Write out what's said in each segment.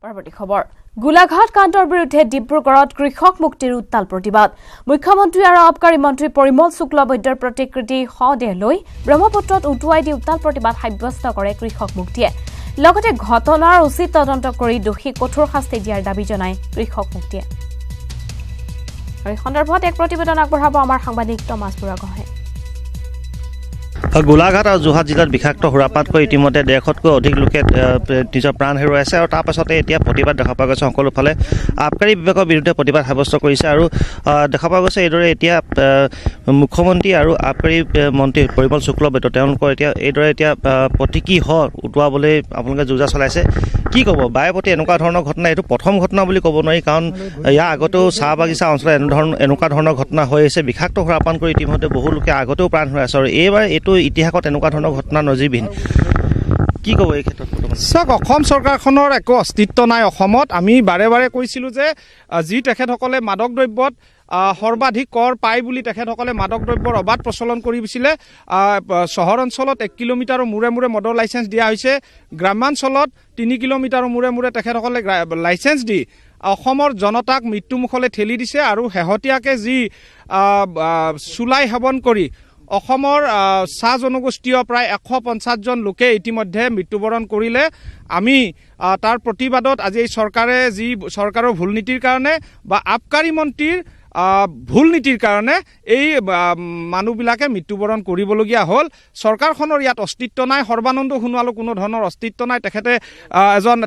পৰৱৰ্তী খবৰ গোলাঘাট কাণ্ডৰ বিৰুদ্ধে ডিব্ৰুগড়ত কৃষক মুক্তিৰ উত্তাল প্ৰতিবাদ মুখ্যমন্ত্ৰী আৰু আবকাৰী মন্ত্ৰী পৰিমল শুক্লবৈদ্যৰ প্ৰতিকৃতি সদেহ লৈ ব্ৰহ্মপুত্ৰত উটুৱাই দি উত্তাল প্ৰতিবাদ সাব্যস্ত কৰে কৃষক মুক্তিয়ে লগতে ঘটনাৰ উচিত তদন্ত কৰি দোষী কঠোৰ শাস্তি দিয়াৰ দাবী জনায় কৃষক মুক্তিয়ে এই সন্দৰ্ভত এক প্ৰতিবেদন আগবঢ়াব আমাৰ সাংবাদিক টমাছ বুঢ়াগোহাঁই গোলাঘাট আৰু যোৰহাট জিলাত বিষাক্ত সুৰাপাতকৈ ইতিমধ্যে 150তকৈ অধিক লোকে নিজৰ প্ৰাণ হেৰুৱাইছে আৰু তাৰ পাছতে এতিয়া প্ৰতিবাদ দেখা পোৱা গৈছে সকলোফালে আবকাৰী বিভাগৰ বিৰুদ্ধে প্ৰতিবাদ সাব্যস্ত কৰিছে আৰু দেখা পোৱা গৈছে এইদৰে এতিয়া মুখ্যমন্ত্ৰী আৰু আবকাৰী মন্ত্ৰী পৰিমল শুক্লবৈদ্য তেওঁলোকৰ এতিয়া এইদৰে এতিয়া প্ৰতিকি উটুৱাবলৈ আপোনালোকে যোজা চলাইছে কি ক'ব বাৰে প্ৰতি এনেকুৱা ধৰণৰ ঘটনা এইটো প্ৰথম ঘটনা বুলি ক'ব নোৱাৰি কাৰণ ইয়াৰ আগতেও চাহ বাগিচা অঞ্চলত এনেকুৱা ধৰণৰ ঘটনা হৈ আছে বিষাক্ত সুৰাপান কৰি ইতিমধ্যে বহু লোকে আগতেও প্ৰাণ হেৰুৱাইছে আৰু এইবাৰ এইটো ইতিহাসত এনেকুৱা ধৰণৰ ঘটনা নজিৰবিহীন কি ক'ব এই ক্ষেত্ৰত চাওক অসম চৰকাৰখনৰ একো অস্তিত্ব নাই অসমত আমি বাৰে বাৰে কৈছিলোঁ যে যি তেখেতসকলে মাদক দ্ৰব্যত সৰ্বাধিক কৰ পায় বুলি তেখেতসকলে মাদক দ্ৰব্যৰ অবাধ প্ৰচলন কৰিছিলে চহৰ অঞ্চলত 1 কিলোমিটাৰৰ মূৰে মূৰে মদৰ লাইচেঞ্চ দিয়া হৈছে গ্ৰামাঞ্চলত 3 কিলোমিটাৰৰ মূৰে মূৰে তেখেতসকলে লাইচেঞ্চ দি অসমৰ জনতাক মৃত্যুমুখলৈ ঠেলি দিছে আৰু শেহতীয়াকৈ যি চুলাই সেৱন কৰি অসমৰ চাহ জনগোষ্ঠীয় প্ৰায় 150 জন লোকে ইতিমধ্যে মৃত্যুবৰণ কৰিলে আমি তাৰ প্ৰতিবাদত আজি এই চৰকাৰে যি চৰকাৰৰ ভুল নীতিৰ কাৰণে বা আবকাৰী মন্ত্ৰীৰ ভুল নীতিৰ কাৰণে এই মানুহবিলাকে মৃত্যুবৰণ কৰিবলগীয়া হ'ল চৰকাৰখনৰ ইয়াত অস্তিত্ব নাই সৰ্বানন্দ সোণোৱালৰ কোনো ধৰণৰ অস্তিত্ব নাই তেখেতে এজন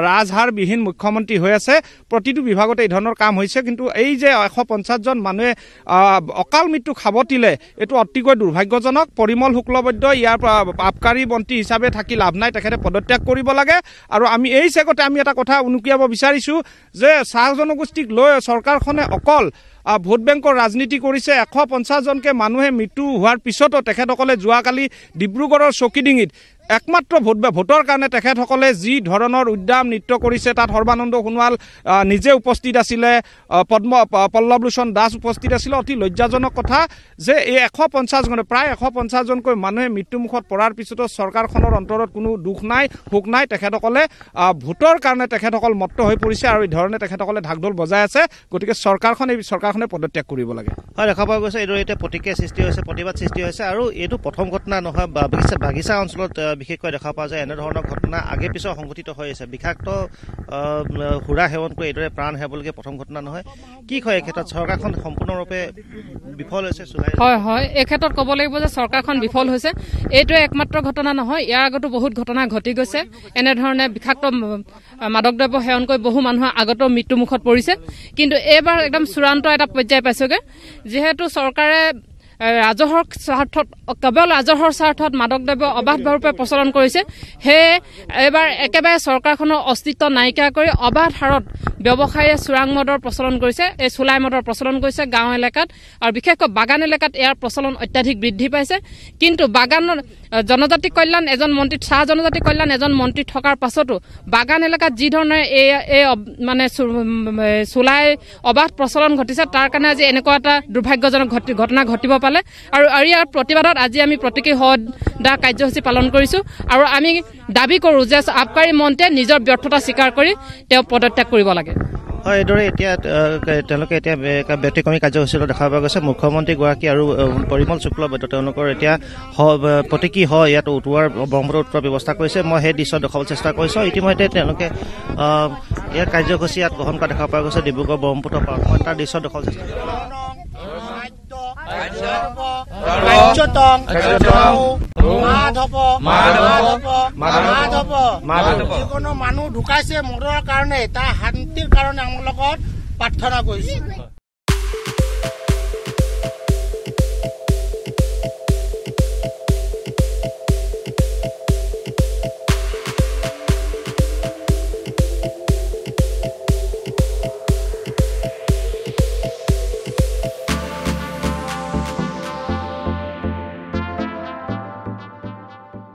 ৰাজহাৰবিহীন মুখ্যমন্ত্ৰী হৈ আছে প্ৰতিটো বিভাগতে এই ধৰণৰ কাম হৈছে কিন্তু এই যে 150 জন মানুহে অকাল মৃত্যু খাবতিলে এইটো অতিকৈ দুৰ্ভাগ্যজনক পৰিমল শুক্লবৈদ্য ইয়াৰ আবকাৰী মন্ত্ৰী হিচাপে থাকি লাভ নাই তেখেতে পদত্যাগ কৰিব লাগে আৰু আমি এই চেগতে আমি এটা কথা উনুকিয়াব বিচাৰিছোঁ যে চাহ জনগোষ্ঠীক লৈ চৰকাৰখনে অকল ভোট বেংকৰ ৰাজনীতি কৰিছে 150 জনকে মানুহে মৃত্যু হোৱাৰ পিছতো তেখেতসকলে যোৱাকালি ডিব্ৰুগড়ৰ চকীডিঙিত একমাত্ৰ ভোটৰ কাৰণে তেখেতসকলে যি ধৰণৰ উদ্যাম নৃত্য কৰিছে তাত সৰ্বানন্দ সোণোৱাল নিজে উপস্থিত আছিলে পল্লৱলোচন দাস উপস্থিত আছিলে অতি লজ্জাজনক কথা যে এই 150 জনে প্ৰায় 150 জনকৈ মানুহে মৃত্যুমুখত পৰাৰ পিছতো চৰকাৰখনৰ অন্তৰত কোনো দুখ নাই সুখ নাই তেখেতসকলে ভোটৰ কাৰণে তেখেতসকল মত্ত হৈ পৰিছে আৰু এই ধৰণে তেখেতসকলে ঢাকঢোল বজাই আছে গতিকে চৰকাৰখনে পদত্যাগ কৰিব লাগে হয় দেখা পোৱা গৈছে এইদৰে এতিয়া প্ৰতিক্ৰিয়া সৃষ্টি হৈছে প্ৰতিবাদ সৃষ্টি হৈছে আৰু এইটো প্ৰথম ঘটনা নহয় বাগিচা অঞ্চলত বিশেষকৈ দেখা পোৱা যায় এনেধৰণৰ ঘটনা আগে পিছৰ সংঘটিত হৈ আছে বিষাক্ত সুৰা সেৱন কৰি এইদৰে প্ৰাণ হেৰুৱাবলগীয়া প্ৰথম ঘটনা নহয় কি কয় এই ক্ষেত্ৰত চৰকাৰখন সম্পূৰ্ণৰূপে বিফল হৈছে হয় এই ক্ষেত্ৰত ক'ব লাগিব যে চৰকাৰখন বিফল হৈছে এইটোৱে একমাত্ৰ ঘটনা নহয় ইয়াৰ আগতো বহুত ঘটনা ঘটি গৈছে এনেধৰণে বিষাক্ত মাদক দ্ৰব্য সেৱন কৰি বহু মানুহ আগতো মৃত্যুমুখত পৰিছে কিন্তু এইবাৰ একদম চূড়ান্ত এটা পৰ্যায় পাইছেগৈ যিহেতু চৰকাৰে ৰাজহৰ স্বাৰ্থত কেৱল ৰাজহৰ স্বাৰ্থত মাদক দ্ৰব্য অবাধভাৱে প্ৰচলন কৰিছে সেয়ে এইবাৰ একেবাৰে চৰকাৰখনৰ অস্তিত্ব নাইকিয়া কৰি অবাধ হাৰত ব্যৱসায়ীয়ে চোৰাং মদৰ প্ৰচলন কৰিছে এই চুলাই মদৰ প্ৰচলন কৰিছে গাঁও এলেকাত আৰু বিশেষকৈ বাগান এলেকাত ইয়াৰ প্ৰচলন অত্যাধিক বৃদ্ধি পাইছে কিন্তু বাগানৰ জনজাতি কল্যাণ এজন মন্ত্ৰী চাহ জনজাতি কল্যাণ এজন মন্ত্ৰী থকাৰ পাছতো বাগান এলেকাত যি ধৰণে এই মানে চুলাই অবাধ প্ৰচলন ঘটিছে তাৰ কাৰণে আজি এনেকুৱা এটা দুৰ্ভাগ্যজনক ঘটনা ঘটিব পালে আৰু ইয়াৰ প্ৰতিবাদত আজি আমি প্ৰতীকী সদা কাৰ্যসূচী পালন কৰিছোঁ আৰু আমি দাবী কৰোঁ যে আবকাৰী মন্ত্ৰীয়ে নিজৰ ব্যৰ্থতা স্বীকাৰ কৰি তেওঁ পদত্যাগ কৰিব লাগে হয় এইদৰে এতিয়া তেওঁলোকে এতিয়া ব্যতিক্ৰমী কাৰ্যসূচীত দেখা পোৱা গৈছে মুখ্যমন্ত্ৰীগৰাকী আৰু পৰিমল শুক্লবৈদ্য তেওঁলোকৰ এতিয়া প্ৰতিকি ইয়াত ব্ৰহ্মপুত্ৰ উঠোৱাৰ ব্যৱস্থা কৰিছে মই সেই দৃশ্য দেখুৱাবলৈ চেষ্টা কৰিছোঁ ইতিমধ্যে তেওঁলোকে ইয়াৰ কাৰ্যসূচী ইয়াত গ্ৰহণ কৰা দেখা পোৱা গৈছে ডিব্ৰুগড় ব্ৰহ্মপুত্ৰ পাৰ মই তাৰ দৃশ্য দেখুৱাবলৈ চেষ্টা যিকোনো মানুহ ঢুকাইছে মদৰ কাৰণে তাৰ শান্তিৰ কাৰণে আমাৰ লগত প্ৰাৰ্থনা কৰিছো।